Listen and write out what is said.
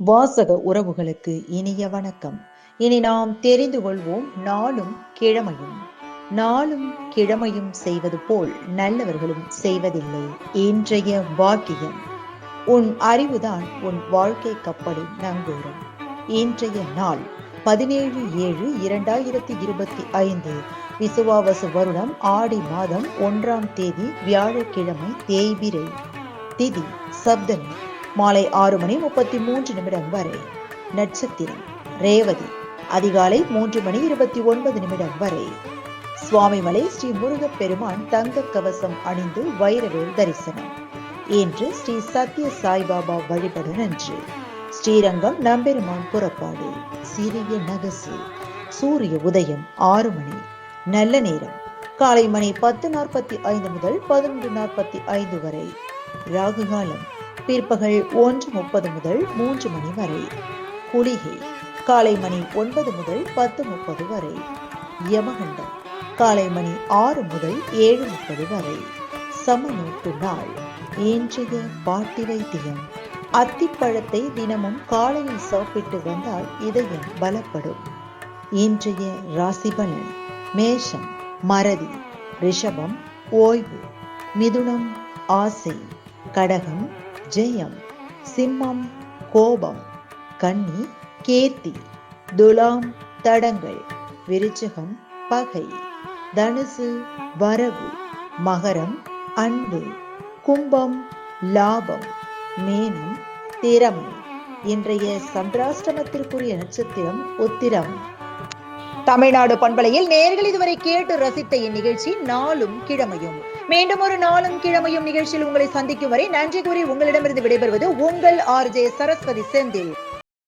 வாசக உறவுகளுக்கு இனிய வணக்கம். இனி நாம் தெரிந்து கொள்வோம் நாளும் கிழமையும். நாளும் கிழமையும் செய்வது போல் நல்லவர்களும் செய்வதில்லை. இன்றைய வாக்கியம்: உன் அறிவுதான் உன் வாழ்க்கை கப்பலின் நங்கூரம். இன்றைய நாள் 17/7/2025 விசுவாவசு வருடம் ஆடி மாதம் 1ஆம் தேதி வியாழக்கிழமை, தேய்பிறை. திதி சப்தமி, மாலை 6:33 வரை. நட்சத்திரம் ரேவதி, அதிகாலை 3:29 வரை. சுவாமிமலை ஸ்ரீ முருகப்பெருமான் தங்க கவசம் அணிந்து வைரவேல் தரிசனம். இன்று ஸ்ரீ சத்ய சாய்பாபா வழிபடு நன்று. ஸ்ரீரங்கம் நம்பெருமான் புறப்பாடு. சிறிய நகசு. சூரிய உதயம் 6 மணி. நல்ல நேரம் காலை மணி 10:45 முதல் 11:45 வரை. ராகு காலம் பிற்பகல் 1:30 முதல் 3 மணி வரை. குளிகை காலை மணி 9 முதல் 10:30 வரை. யமகண்டம் காலை மணி 6 முதல் 7:30 வரை. சமநோட்டு நாள். இன்றைய பாட்டி வைத்தியம்: அத்திப்பழத்தை தினமும் காலையில் சாப்பிட்டு வந்தால் இதயம் பலப்படும். இன்றைய ராசி பலன்: மேஷம் மறதி, ரிஷபம் ஓய்வு, மிதுனம் ஆசை, கடகம் ஜெயம், சிம்மம் கோபம், கன்னி கீர்த்தி, துலாம் தடங்கள், விருச்சிகம் பகை, தனுசு வரவு, மகரம் அன்பு, கும்பம் லாபம், மீனம் திறமை. இன்றைய சந்திராஷ்டமத்திற்குரிய நட்சத்திரம் உத்திரம். தமிழ்நாடு பண்பலையில் நேயர்கள் இதுவரை கேட்டு ரசித்த இந்நிகழ்ச்சி நாளும் கிழமையும். மீண்டும் ஒரு நாளும் கிழமையும் நிகழ்ச்சியில் உங்களை சந்திக்கும் வரை நன்றி கூறி உங்களிடமிருந்து விடைபெறுவது உங்கள் RJ சரஸ்வதி செந்தில்.